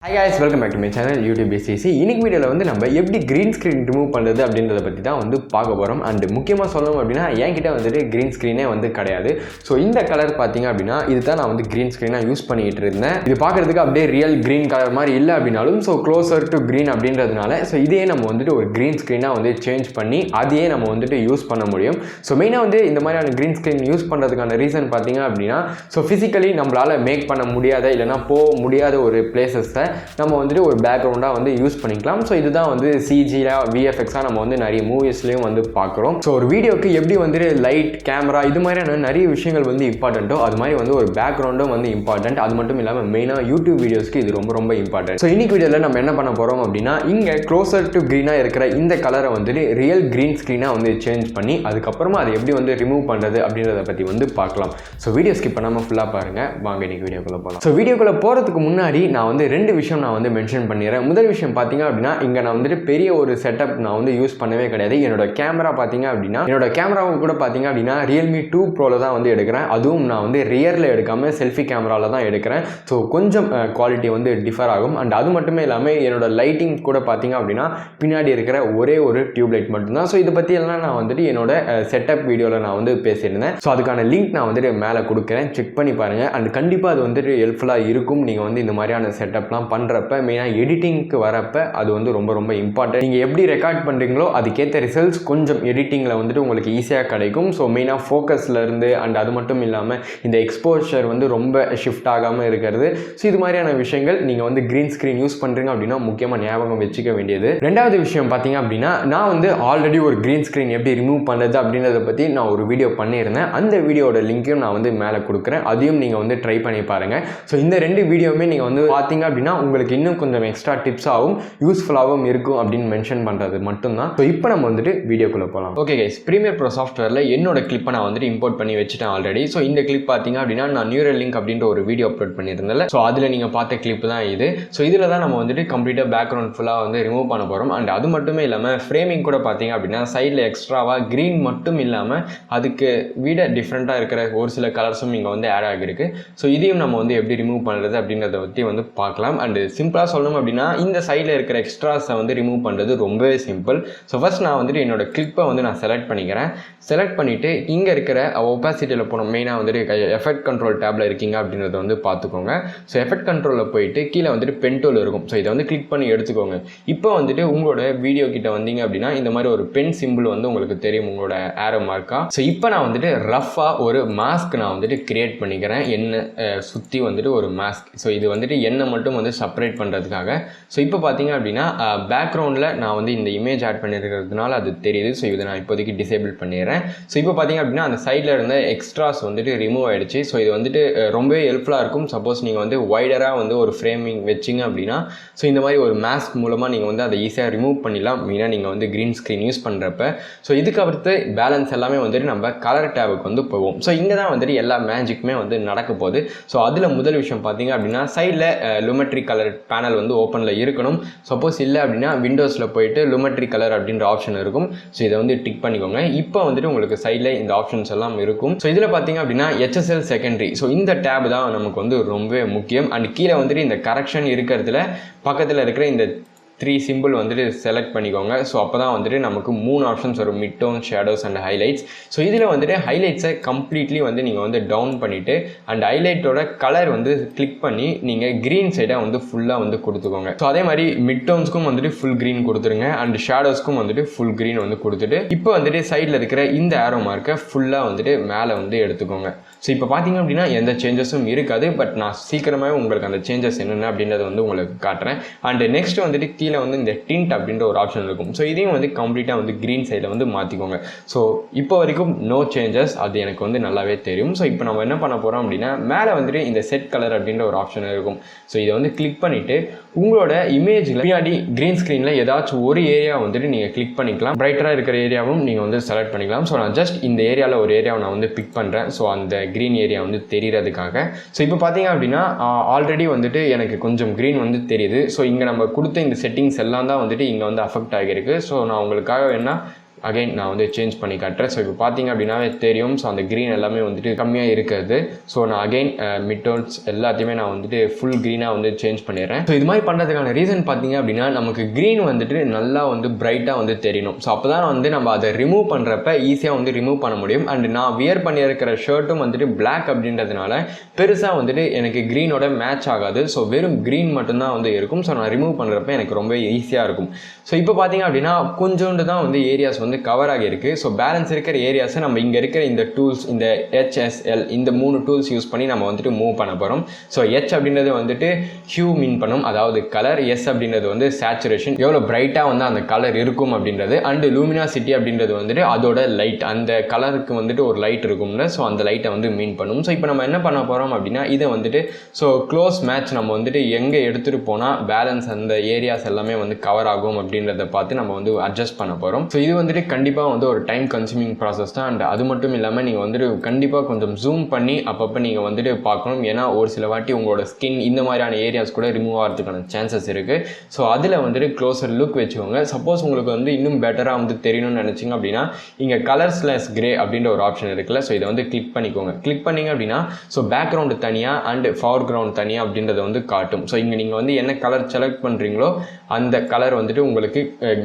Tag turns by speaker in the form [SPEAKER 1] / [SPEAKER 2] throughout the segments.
[SPEAKER 1] Hi guys, welcome back to my channel YouTube BCC. இன்னைக்கு வீடியோல வந்து நம்ம எப்படி green screen ரிமூவ் பண்றது அப்படின்றத பத்தி தான் வந்து பார்க்க போறோம். and முக்கியமா சொல்லணும் அப்படினா என்கிட்ட வந்துட்டு green screen வந்து கிடையாது. சோ இந்த கலர் பாத்தீங்க அப்படினா இதுதான் நான் வந்து green screen யூஸ் பண்ணிட்டு இருந்தேன். இது பார்க்கிறதுக்கு அப்படியே ரியல் green கலர் மாதிரி இல்ல அப்படினாலும் சோ closer to green அப்படின்றதுனால சோ இதே நம்ம வந்துட்டு ஒரு green screen வந்து சேஞ்ச் பண்ணி அதையே நம்ம வந்துட்டு யூஸ் பண்ண முடியும். சோ மெயினா வந்து இந்த மாதிரியான green screen யூஸ் பண்றதுக்கான ரீசன் பாத்தீங்க அப்படினா சோ physically நம்மளால மேக் பண்ண முடியாத இல்லனா போக முடியாத ஒரு பிளேसेस நம்ம வந்துட்டு ஒரு பேக்ரவுண்டா வந்து யூஸ் பண்ணிக்கலாம். சோ இதுதான் வந்து CG VFX நம்ம வந்து நிறைய மூவிஸ்லயும் வந்து பார்க்குறோம். சோ ஒரு வீடியோக்கு எப்படி வந்து லைட் கேமரா இது மாதிரியான நிறைய விஷயங்கள் வந்து இம்பார்ட்டன்ட்டோ அது மாதிரி வந்து ஒரு பேக்ரவுண்டும் வந்து இம்பார்ட்டன்ட். அது மட்டும் இல்லாம மெயினா யூடியூப் வீடியோஸ்க்கு இது ரொம்ப ரொம்ப இம்பார்ட்டன்ட். சோ இன்னைக்கு வீடியோல நம்ம என்ன பண்ண போறோம் அப்படின்னா இங்க க்ளோசர் டு கிரீனா இருக்கிற இந்த கலரை வந்து ரியல் கிரீன் ஸ்கிரீனா வந்து சேஞ்ச் பண்ணி அதுக்கப்புறமா அதை எப்படி வந்து ரிமூவ் பண்றது அப்படின்றத பத்தி வந்து பார்க்கலாம். சோ வீடியோ ஸ்கிப் பண்ணாம ஃபுல்லா பாருங்க. வாங்க இன்னைக்கு வீடியோக்குள்ள போலாம். சோ வீடியோக்குள்ள போறதுக்கு முன்னாடி நான் வந்து ரெண்டு விஷயம் நான் வந்து மென்ஷன் பண்ணிடுறேன். முதல் விஷயம் பாத்தீங்க அப்படின்னா இங்க நான் வந்துட்டு பெரிய ஒரு செட்டப் நான் வந்து யூஸ் பண்ணவே கிடையாது. என்னோட கேமரா பாத்தீங்க அப்படின்னா என்னோட கேமராவை கூட பாத்தீங்க அப்படின்னா Realme 2 Proல தான் வந்து எடுக்கிறேன். அதுவும் நான் வந்து ரியர்ல எடுக்காம செல்ஃபி கேமரால தான் எடுக்கிறேன். ஸோ கொஞ்சம் குவாலிட்டி வந்து டிஃபர் ஆகும். அண்ட் அது மட்டுமே இல்லாமல் என்னோட லைட்டிங் கூட பாத்தீங்க அப்படின்னா பின்னாடி இருக்கிற ஒரே ஒரு டியூப் லைட் மட்டும்தான். ஸோ இதை பத்தி எல்லாம் நான் வந்துட்டு என்னோட செட்டப் வீடியோல நான் வந்து பேசியிருந்தேன். ஸோ அதுக்கான லிங்க் நான் வந்துட்டு மேலே கொடுக்குறேன், செக் பண்ணி பாருங்க. அண்ட் கண்டிப்பா அது வந்துட்டு ஹெல்ப்ஃபுல்லா இருக்கும். நீங்க வந்து இந்த மாதிரியான செட்டப்லாம் பண்றப்ப மெயினாக எடிட்டிங்க்கு வரப்ப அது வந்து ரொம்ப ரொம்ப இம்பார்ட்டன்ட். நீங்கள் எப்படி ரெக்கார்ட் பண்ணுறீங்களோ அதுக்கேற்ற ரிசல்ட்ஸ் கொஞ்சம் எடிட்டிங்கில் வந்துட்டு உங்களுக்கு ஈஸியாக கிடைக்கும். ஸோ மெயினாக ஃபோக்கஸில் இருந்து அண்ட் அது மட்டும் இல்லாமல் இந்த எக்ஸ்போஷர் வந்து ரொம்ப ஷிஃப்ட் ஆகாமல் இருக்கிறது. ஸோ இது மாதிரியான விஷயங்கள் நீங்கள் வந்து கிரீன் ஸ்க்ரீன் யூஸ் பண்ணுறீங்க அப்படின்னா முக்கியமாக ஞாபகம் வச்சுக்க வேண்டியது. ரெண்டாவது விஷயம் பார்த்தீங்க அப்படின்னா நான் வந்து ஆல்ரெடி ஒரு கிரீன் ஸ்க்ரீன் எப்படி ரிமூவ் பண்ணுறது அப்படின்றத பற்றி நான் ஒரு வீடியோ பண்ணியிருந்தேன். அந்த வீடியோட லிங்க்கையும் நான் வந்து மேலே கொடுக்குறேன். அதையும் நீங்கள் வந்து ட்ரை பண்ணி பாருங்கள். ஸோ இந்த ரெண்டு வீடியோவுமே நீங்கள் வந்து பார்த்தீங்க அப்படின்னா உங்களுக்கு இன்னும் கொஞ்சம் எக்ஸ்ட்ரா டிப்ஸாகவும் யூஸ்ஃபுல்லாகவும் இருக்கும் அப்படின்னு மென்ஷன் பண்ணுறது மட்டும்தான். ஸோ இப்போ நம்ம வந்துட்டு வீடியோக்குள்ளே போகலாம். ஓகே கைஸ், ப்ரீமியர் ப்ரோ சாஃப்ட்வேரில் என்னோட கிளிப்பை நான் வந்துட்டு இம்போர்ட் பண்ணி வச்சுட்டேன் ஆல்ரெடி. ஸோ இந்த கிளிப் பார்த்தீங்க அப்படின்னா நான் நியூரல் லிங்க் அப்படின்ற ஒரு வீடியோ அப்லோட் பண்ணியிருந்தேன். ஸோ அதில் நீங்கள் பார்த்த கிளிப் தான் இது. ஸோ இதில் தான் நம்ம வந்துட்டு கம்ப்ளீட்டாக பேக்ரவுண்ட் ஃபுல்லாக வந்து ரிமூவ் பண்ண போகிறோம். அண்ட் அது மட்டுமே இல்லாமல் ஃப்ரேமிங் கூட பார்த்தீங்க அப்படின்னா சைடில் எக்ஸ்ட்ராவாக க்ரீன் மட்டும் இல்லாமல் அதுக்கு விட டிஃப்ரெண்ட்டாக இருக்கிற ஒரு சில கலர்ஸும் இங்கே வந்து ஆட் ஆகிருக்கு. ஸோ இதையும் நம்ம வந்து எப்படி ரிமூவ் பண்ணுறது அப்படின்றத பற்றி வந்து பார்க்கலாம். அண்ட் சிம்பிளாக சொல்லணும் அப்படின்னா இந்த சைடில் இருக்கிற எக்ஸ்ட்ராஸை வந்து ரிமூவ் பண்ணுறது ரொம்பவே சிம்பிள். ஸோ ஃபர்ஸ்ட் நான் வந்துட்டு என்னோட கிளிப்பை வந்து நான் செலக்ட் பண்ணிக்கிறேன். செலக்ட் பண்ணிவிட்டு இங்கே இருக்கிற ஒப்பாசிட்டியில் போனோம். மெயினாக வந்துட்டு எஃபெக்ட் கண்ட்ரோல் டேப்பில் இருக்கீங்க அப்படின்றத வந்து பார்த்துக்கோங்க. ஸோ எஃபெக்ட் கண்ட்ரோலில் போயிட்டு கீழே வந்துட்டு பென் டூல் இருக்கும். ஸோ இதை வந்து கிளிக் பண்ணி எடுத்துக்கோங்க. இப்போ வந்துட்டு உங்களோட வீடியோ கிட்ட வந்தீங்க அப்படின்னா இந்த மாதிரி ஒரு பென் சிம்பிள் வந்து உங்களுக்கு தெரியும், உங்களோட ஆரோ மார்க்கா. ஸோ இப்போ நான் வந்துட்டு ரஃபாக ஒரு மாஸ்க் நான் வந்துட்டு கிரியேட் பண்ணிக்கிறேன். எண்ணெய் சுற்றி வந்துட்டு ஒரு மாஸ்க். ஸோ இது வந்துட்டு எண்ணெய் மட்டும் வந்து செப்பரேட் பண்ணுறதுக்காக. ஸோ இப்போ பார்த்தீங்க அப்படின்னா பேக்ரவுண்டில் நான் வந்து இந்த இமேஜ் ஆட் பண்ணியிருக்கிறதுனால அது தெரியுது. ஸோ இதை நான் இப்போதைக்கு டிசேபிள் பண்ணிடுறேன். ஸோ இப்போ பார்த்தீங்க அப்படின்னா அந்த சைடில் இருந்த எக்ஸ்ட்ராஸ் வந்துட்டு ரிமூவ் ஆகிடுச்சு. ஸோ இது வந்துட்டு ரொம்பவே ஹெல்ப்ஃபுல்லாக இருக்கும். சப்போஸ் நீங்கள் வந்து வைடராக வந்து ஒரு ஃப்ரேமிங் வச்சிங்க அப்படின்னா ஸோ இந்த மாதிரி ஒரு மாஸ்க் மூலமாக நீங்கள் வந்து அதை ஈஸியாக ரிமூவ் பண்ணிடலாம். மெயினாக நீங்கள் வந்து க்ரீன் ஸ்க்ரீன் யூஸ் பண்ணுறப்ப. ஸோ இதுக்கு அடுத்து பேலன்ஸ் எல்லாமே வந்துட்டு நம்ம கலர் டேபுக்கு வந்து போவோம். ஸோ இங்கே தான் வந்துட்டு எல்லா மேஜிக்குமே வந்து நடக்க போகுது. ஸோ அதில் முதல் விஷயம் பார்த்தீங்க அப்படின்னா சைடில் லுமெட்ரி கலர் பேனல் வந்து ஓப்பனில் இருக்கணும். சப்போஸ் இல்லை அப்படின்னா விண்டோஸில் போயிட்டு லுமெட்ரி கலர் அப்படின்ற ஆப்ஷன் இருக்கும். ஸோ இதை வந்து டிக் பண்ணிக்கோங்க. இப்போ வந்துட்டு உங்களுக்கு சைடில் இந்த ஆப்ஷன்ஸ் எல்லாம் இருக்கும். ஸோ இதில் பார்த்தீங்க அப்படின்னா HSL செகண்டரி. ஸோ இந்த டேப் தான் நமக்கு வந்து ரொம்பவே முக்கியம். அண்ட் கீழே வந்துட்டு இந்த கரெக்ஷன் இருக்கிறதுல பக்கத்தில் இருக்கிற இந்த 3 சிம்பிள் வந்துட்டு செலக்ட் பண்ணிக்கோங்க. ஸோ அப்போ தான் வந்துட்டு நமக்கு 3 ஆப்ஷன்ஸ் வரும், mid tone, shadows and highlights. So இதில் வந்துட்டு ஹைலைட்ஸை கம்ப்ளீட்லி வந்து நீங்கள் வந்து டவுன் பண்ணிவிட்டு அண்ட் ஹைலைட்டோட கலர் வந்து கிளிக் பண்ணி நீங்கள் க்ரீன் சைடாக வந்து ஃபுல்லாக வந்து கொடுத்துக்கோங்க. ஸோ அதே மாதிரி மிட் டோன்ஸ்க்கும் வந்துட்டு ஃபுல் க்ரீன் கொடுத்துருங்க. அண்ட் ஷேடோஸ்க்கும் வந்துட்டு ஃபுல் க்ரீன் வந்து கொடுத்துட்டு இப்போ வந்துட்டு சைடில் இருக்கிற இந்த ஆரோ மார்க்கை ஃபுல்லாக வந்துட்டு மேலே வந்து எடுத்துக்கோங்க. ஸோ இப்போ பார்த்தீங்க அப்படின்னா எந்த சேஞ்சஸும் இருக்காது. பட் நான் சீக்கிரமாகவே உங்களுக்கு அந்த சேஞ்சஸ் என்னென்ன அப்படின்றத வந்து உங்களுக்கு காட்டுறேன். அண்ட் நெக்ஸ்ட் வந்துட்டு கீழே வந்து இந்த டிண்ட் அப்படின்ற ஒரு ஆப்ஷன் இருக்கும். ஸோ இதையும் வந்து கம்ப்ளீட்டாக வந்து க்ரீன் சைடில் வந்து மாற்றிக்கோங்க. ஸோ இப்போ வரைக்கும் நோ சேஞ்சஸ், அது எனக்கு வந்து நல்லாவே தெரியும். ஸோ இப்போ நம்ம என்ன பண்ண போகிறோம் அப்படின்னா மேலே வந்துட்டு இந்த செட் கலர் அப்படின்ற ஒரு ஆப்ஷன் இருக்கும். ஸோ இதை வந்து கிளிக் பண்ணிவிட்டு உங்களோட இமேஜில் பின்னாடி க்ரீன் ஸ்க்ரீனில் ஏதாச்சும் ஒரு ஏரியா வந்துட்டு நீங்கள் கிளிக் பண்ணிக்கலாம். பிரைட்டராக இருக்கிற ஏரியாவும் நீங்கள் வந்து செலக்ட் பண்ணிக்கலாம். ஸோ நான் ஜஸ்ட் இந்த ஏரியாவில் ஒரு ஏரியாவை நான் வந்து பிக் பண்ணுறேன். ஸோ அந்த க்ரீன் ஏரியா வந்து தெரியறதுக்காக. ஸோ இப்போ பார்த்தீங்க அப்படின்னா ஆல்ரெடி வந்துட்டு எனக்கு கொஞ்சம் க்ரீன் வந்து தெரியுது. ஸோ இங்கே நம்ம கொடுத்த இந்த செட்டிங்ஸ் எல்லாம் தான் வந்துட்டு இங்கே வந்து அஃபெக்ட் ஆகிருக்கு. ஸோ நான் உங்களுக்காக வேணா அகைன் நான் வந்து சேஞ்ச் பண்ணி காட்டுறேன். ஸோ இப்போ பார்த்தீங்க அப்படின்னாவே தெரியும். ஸோ அந்த க்ரீன் எல்லாமே வந்துட்டு கம்மியாக இருக்கிறது. ஸோ நான் அகைன் மிட் டோன்ஸ் எல்லாத்தையுமே நான் வந்துட்டு ஃபுல் க்ரீனாக வந்து சேஞ்ச் பண்ணிடுறேன். ஸோ இது மாதிரி பண்ணுறதுக்கான ரீசன் பார்த்தீங்க அப்படின்னா நமக்கு க்ரீன் வந்துட்டு நல்லா வந்து பிரைட்டாக வந்து தெரியணும். ஸோ அப்போ தான் வந்து நம்ம அதை ரிமூவ் பண்ணுறப்ப ஈஸியாக வந்து ரிமூவ் பண்ண முடியும். அண்ட் நான் வியர் பண்ணியிருக்கிற ஷர்ட்டும் வந்துட்டு பிளாக் அப்படின்றதுனால பெருசாக வந்துட்டு எனக்கு க்ரீனோட மேட்ச் ஆகாது. ஸோ வெறும் க்ரீன் மட்டும்தான் வந்து இருக்கும். ஸோ நான் ரிமூவ் பண்ணுறப்ப எனக்கு ரொம்ப ஈஸியாக இருக்கும். ஸோ இப்போ பார்த்தீங்க அப்படின்னா கொஞ்சோண்டு தான் வந்து ஏரியாஸ் வந்து கவர் ஆகியிருக்கு. ஸோ பேலன்ஸ் இருக்கிற ஏரியாஸை நம்ம இங்கே இருக்கிற இந்த டூல்ஸ், இந்த HSL இந்த 3 டூல்ஸ் யூஸ் பண்ணி நம்ம வந்துட்டு மூவ் பண்ண போகிறோம். ஸோ H அப்படின்றது வந்துட்டு ஹியூ மீன் பண்ணும், அதாவது கலர். S அப்படின்றது வந்து சேச்சுரேஷன், எவ்வளோ பிரைட்டாக வந்து அந்த கலர் இருக்கும் அப்படின்றது. அண்டு லூமினாசிட்டி அப்படின்றது வந்துட்டு அதோட லைட், அந்த கலருக்கு வந்துட்டு ஒரு லைட் இருக்கும்ல, ஸோ அந்த லைட்டை வந்து மீன் பண்ணும். ஸோ இப்போ நம்ம என்ன பண்ண போகிறோம் அப்படின்னா இதை வந்துட்டு ஸோ க்ளோஸ் மேட்ச் நம்ம வந்துட்டு எங்கே எடுத்துகிட்டு போனால் பேலன்ஸ் அந்த ஏரியாஸ் எல்லாமே வந்து கவர் ஆகும் அப்படின்றத பார்த்து நம்ம வந்து அட்ஜஸ்ட் பண்ண போகிறோம். ஸோ இது வந்துட்டு கண்டிப்பாக வந்து ஒரு டைம் கன்சூமிங் ப்ராசஸ் தான். அண்ட் அது மட்டும் இல்லாமல் நீங்கள் வந்துட்டு கண்டிப்பாக கொஞ்சம் ஜூம் பண்ணி அப்பப்போ நீங்கள் வந்துட்டு பார்க்கணும். ஏன்னா ஒரு சில வாட்டி உங்களோட ஸ்கின் இந்த மாதிரியான ஏரியாஸ் கூட ரிமூவ் ஆகிறதுக்கான சான்சஸ் இருக்குது. ஸோ அதில் வந்துட்டு க்ளோசர் லுக் வச்சுக்கோங்க. சப்போஸ் உங்களுக்கு வந்து இன்னும் பெட்டராக வந்து தெரியணும்னு நினச்சிங்க அப்படின்னா இங்கே கலர்ஸ்லெஸ் கிரே அப்படின்ற ஒரு ஆப்ஷன் இருக்குல்ல, ஸோ இதை வந்து கிளிக் பண்ணிக்கோங்க. கிளிக் பண்ணிங்க அப்படின்னா ஸோ பேக்ரவுண்டு தனியாக அண்ட் ஃபார் கிரவுண்ட் தனியாக அப்படின்றத வந்து காட்டும். ஸோ இங்கே நீங்கள் வந்து என்ன கலர் செலக்ட் பண்ணுறீங்களோ அந்த கலர் வந்துட்டு உங்களுக்கு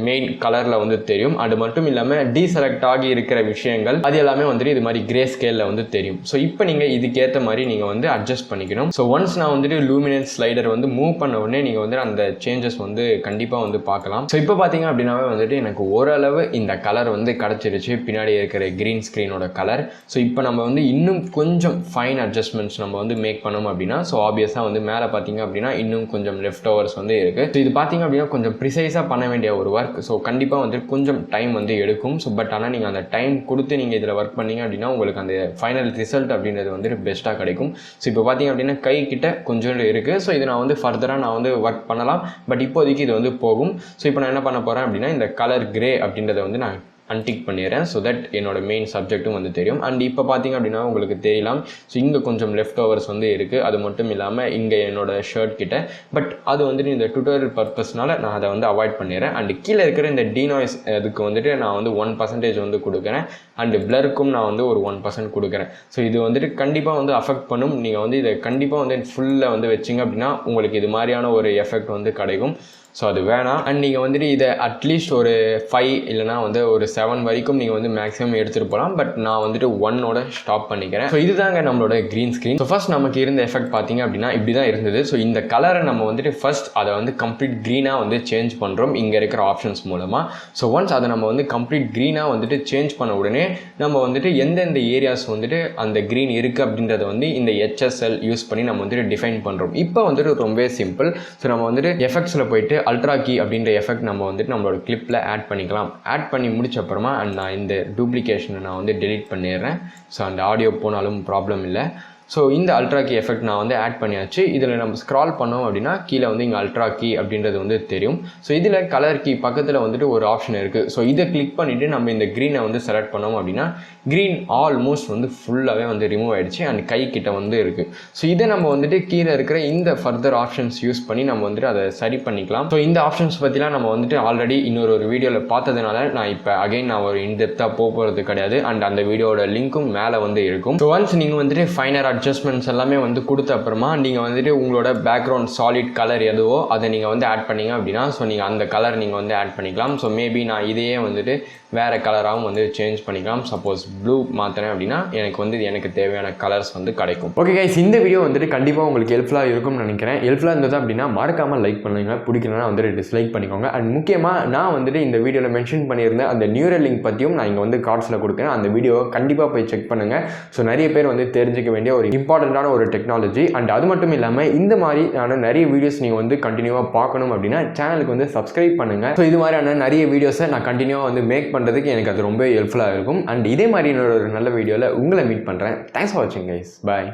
[SPEAKER 1] மெயின் கலரில் வந்து தெரியும். அது மட்டும் இல்லாமல் டீசெலக்ட் ஆகி இருக்கிற விஷயங்கள் அது எல்லாமே வந்துட்டு இது மாதிரி கிரே ஸ்கேலில் வந்து தெரியும். ஸோ இப்போ நீங்கள் இதுக்கேற்ற மாதிரி நீங்கள் வந்து அட்ஜஸ்ட் பண்ணிக்கணும். ஸோ ஒன்ஸ் நான் வந்துட்டு லூமினன்ஸ் ஸ்லைடர் வந்து மூவ் பண்ண உடனே நீங்கள் வந்து அந்த சேஞ்சஸ் வந்து கண்டிப்பாக வந்து பார்க்கலாம். ஸோ இப்போ பார்த்தீங்க அப்படின்னாவே வந்துட்டு எனக்கு ஓரளவு இந்த கலர் வந்து கிடச்சிருச்சு, பின்னாடி இருக்கிற க்ரீன் ஸ்க்ரீனோட கலர். ஸோ இப்போ நம்ம வந்து இன்னும் கொஞ்சம் ஃபைன் அட்ஜஸ்ட்மெண்ட்ஸ் நம்ம வந்து மேக் பண்ணோம் அப்படின்னா ஸோ ஆப்வியஸாக வந்து மேலே பார்த்தீங்க அப்படின்னா இன்னும் கொஞ்சம் லெஃப்ட் ஓவர்ஸ் வந்து இருக்குது. ஸோ இது பார்த்தீங்க அப்படின்னா கொஞ்சம் ப்ரிசைஸாக பண்ண வேண்டிய ஒரு ஒர்க். ஸோ கண்டிப்பாக வந்து கொஞ்சம் டைம் வந்து எடுக்கும். ஸோ பட் ஆனால் நீங்கள் அந்த டைம் கொடுத்து நீங்கள் இதில் ஒர்க் பண்ணிங்க அப்படின்னா உங்களுக்கு அந்த ஃபைனல் ரிசல்ட் அப்படின்றது வந்து பெஸ்ட்டாக கிடைக்கும். ஸோ இப்போ பார்த்தீங்க அப்படின்னா கை கிட்ட கொஞ்சம் இருக்குது. ஸோ இது நான் வந்து ஃபர்தராக நான் வந்து ஒர்க் பண்ணலாம். பட் இப்போதைக்கு இது வந்து போகும். ஸோ இப்போ நான் என்ன பண்ண போகிறேன் அப்படின்னா இந்த கலர் கிரே அப்படின்றத வந்து நான் அன்டிக் பண்ணிடுறேன். ஸோ தட் என்னோட மெயின் சப்ஜெக்ட்டும் வந்து தெரியும். அண்ட் இப்போ பார்த்தீங்க அப்படின்னா உங்களுக்கு தெரியலாம். ஸோ இங்கே கொஞ்சம் லெஃப்ட் ஓவர்ஸ் வந்து இருக்குது. அது மட்டும் இல்லாமல் இங்கே என்னோட ஷர்ட் கிட்ட, பட் அது வந்துட்டு இந்த டுட்டோரியல் பர்பஸ்னால நான் அதை வந்து அவாய்ட் பண்ணிடுறேன். அண்ட் கீழே இருக்கிற இந்த டீனாய்ஸ் அதுக்கு வந்துட்டு நான் வந்து 1% வந்து கொடுக்குறேன். அண்டு பிளருக்கும் நான் வந்து ஒரு 1% கொடுக்குறேன். ஸோ இது வந்துட்டு கண்டிப்பாக வந்து அஃபெக்ட் பண்ணும். நீங்கள் வந்து இதை கண்டிப்பாக வந்து ஃபுல்லாக வந்து வச்சிங்க அப்படின்னா உங்களுக்கு இது மாதிரியான ஒரு எஃபெக்ட் வந்து கிடைக்கும். ஸோ அது வேணாம். அண்ட் நீங்கள் வந்துட்டு இதை அட்லீஸ்ட் ஒரு 5 இல்லைனா வந்து ஒரு 7 வரைக்கும் நீங்கள் வந்து மேக்ஸிமம் எடுத்துகிட்டு போகலாம். பட் நான் வந்துட்டு 1ஓட ஸ்டாப் பண்ணிக்கிறேன். ஸோ இதுதாங்க நம்மளோட க்ரீன் ஸ்க்ரீன். ஸோ ஃபர்ஸ்ட் நமக்கு இருந்த எஃபெக்ட் பார்த்தீங்க அப்படின்னா இப்படி தான் இருந்தது. ஸோ இந்த கலரை நம்ம வந்துட்டு ஃபர்ஸ்ட் அதை வந்து கம்ப்ளீட் க்ரீனாக வந்து சேஞ்ச் பண்ணுறோம் இங்கே இருக்கிற ஆப்ஷன்ஸ் மூலமாக. ஸோ ஒன்ஸ் அதை நம்ம வந்து கம்ப்ளீட் க்ரீனாக வந்துட்டு சேஞ்ச் பண்ண உடனே நம்ம வந்துட்டு எந்தெந்த ஏரியாஸ் வந்துட்டு அந்த க்ரீன் இருக்குது அப்படின்றத வந்து இந்த HSL யூஸ் பண்ணி நம்ம வந்துட்டு டிஃபைன் பண்ணுறோம். இப்போ வந்துட்டு ரொம்ப சிம்பிள். ஸோ நம்ம வந்துட்டு எஃபெக்ட்ஸில் போயிட்டு அல்ட்ரா கீ அப்படின்ற எஃபெக்ட் நம்ம வந்துட்டு நம்மளோட கிளிப்பில் ஆட் பண்ணிக்கலாம். ஆட் பண்ணி முடிச்ச அப்புறமா நான் இந்த டூப்ளிகேஷனை நான் வந்து டெலீட் பண்ணிடுறேன். ஸோ அந்த ஆடியோ போனாலும் ப்ராப்ளம் இல்லை. ஸோ இந்த அல்ட்ரா கீ எஃபெக்ட் நான் வந்து ஆட் பண்ணியாச்சு. இதில் நம்ம ஸ்க்ரால் பண்ணோம் அப்படின்னா கீழே வந்து இங்கே அல்ட்ரா கீ அப்படின்றது வந்து தெரியும். ஸோ இதில் கலர் கீ பக்கத்தில் வந்துட்டு ஒரு ஆப்ஷன் இருக்குது. ஸோ இதை கிளிக் பண்ணிவிட்டு நம்ம இந்த க்ரீனை வந்து செலக்ட் பண்ணோம் அப்படின்னா க்ரீன் ஆல்மோஸ்ட் வந்து ஃபுல்லாகவே வந்து ரிமூவ் ஆகிடுச்சு. அண்ட் கை கிட்ட வந்து இருக்குது. ஸோ இதை நம்ம வந்துட்டு கீழே இருக்கிற இந்த ஃபர்தர் ஆப்ஷன்ஸ் யூஸ் பண்ணி நம்ம வந்துட்டு அதை சரி பண்ணிக்கலாம். ஸோ இந்த ஆப்ஷன்ஸ் பற்றிலாம் நம்ம வந்துட்டு ஆல்ரெடி இன்னொரு வீடியோவில் பார்த்ததுனால நான் இப்போ அகைன் நான் ஒரு இன்டெப்த்தாக போகிறது கிடையாது. அண்ட் அந்த வீடியோட லிங்க்கும் மேலே வந்து இருக்கும். ஸோ ஒன்ஸ் நீங்கள் வந்துட்டு ஃபைனர் அட்ஜஸ்ட்மெண்ட்ஸ் எல்லாமே வந்து கொடுத்த அப்புறமா நீங்கள் வந்துட்டு உங்களோட பேக்ரவுண்ட் சாலிட் கலர் எதுவோ அதை நீங்கள் வந்து ஆட் பண்ணிங்க அப்படின்னா ஸோ நீங்கள் அந்த கலர் நீங்கள் வந்து ஆட் பண்ணிக்கலாம். ஸோ மேபி நான் இதையே வந்துட்டு வேறு கலராகவும் வந்து சேஞ்ச் பண்ணிக்கலாம். சப்போஸ் ப்ளூ மாற்றினேன் அப்படின்னா எனக்கு வந்து எனக்கு தேவையான கலர்ஸ் வந்து கிடைக்கும். ஓகே கைஸ், இந்த வீடியோ வந்துட்டு கண்டிப்பாக உங்களுக்கு ஹெல்ப்ஃபுல்லாக இருக்கும்னு நினைக்கிறேன். ஹெல்ப்ஃபுல்லாக இருந்தது அப்படின்னா மறக்காமல் லைக் பண்ணுங்க, பிடிக்கலன்னா வந்துட்டு டிஸ்லைக் பண்ணிக்கோங்க. அண்ட் முக்கியமாக நான் வந்துட்டு இந்த வீடியோவில் மென்ஷன் பண்ணியிருந்தேன் அந்த நியூரல் லிங்க் பற்றியும் நான் இங்கே வந்து கார்ட்ஸில் கொடுக்குறேன். அந்த வீடியோவை கண்டிப்பாக போய் செக் பண்ணுங்கள். ஸோ நிறைய பேர் வந்து தெரிஞ்சிக்க வேண்டிய ஒரு இம்பார்ட்டண்ட்டான ஒரு டெக்னாலஜி. அண்ட் அது மட்டும் இல்லாமல் இந்த மாதிரியான நிறைய வீடியோஸ் நீங்கள் வந்து கண்டினியூவாக பார்க்கணும் அப்படின்னா சேனலுக்கு வந்து சப்ஸ்கிரைப் பண்ணுங்கள். ஸோ இது மாதிரியான நிறைய வீடியோஸை நான் கண்டினியூவாக வந்து மேக் பண்ணுறதுக்கு எனக்கு அது ரொம்ப ஹெல்ப்ஃபுல்லாக இருக்கும். அண்ட் இதே மாதிரி ஒரு நல்ல வீடியோவில் உங்களை மீட் பண்ணுறேன். தேங்க்ஸ் ஃபார் வாட்சிங் கைஸ். பாய்.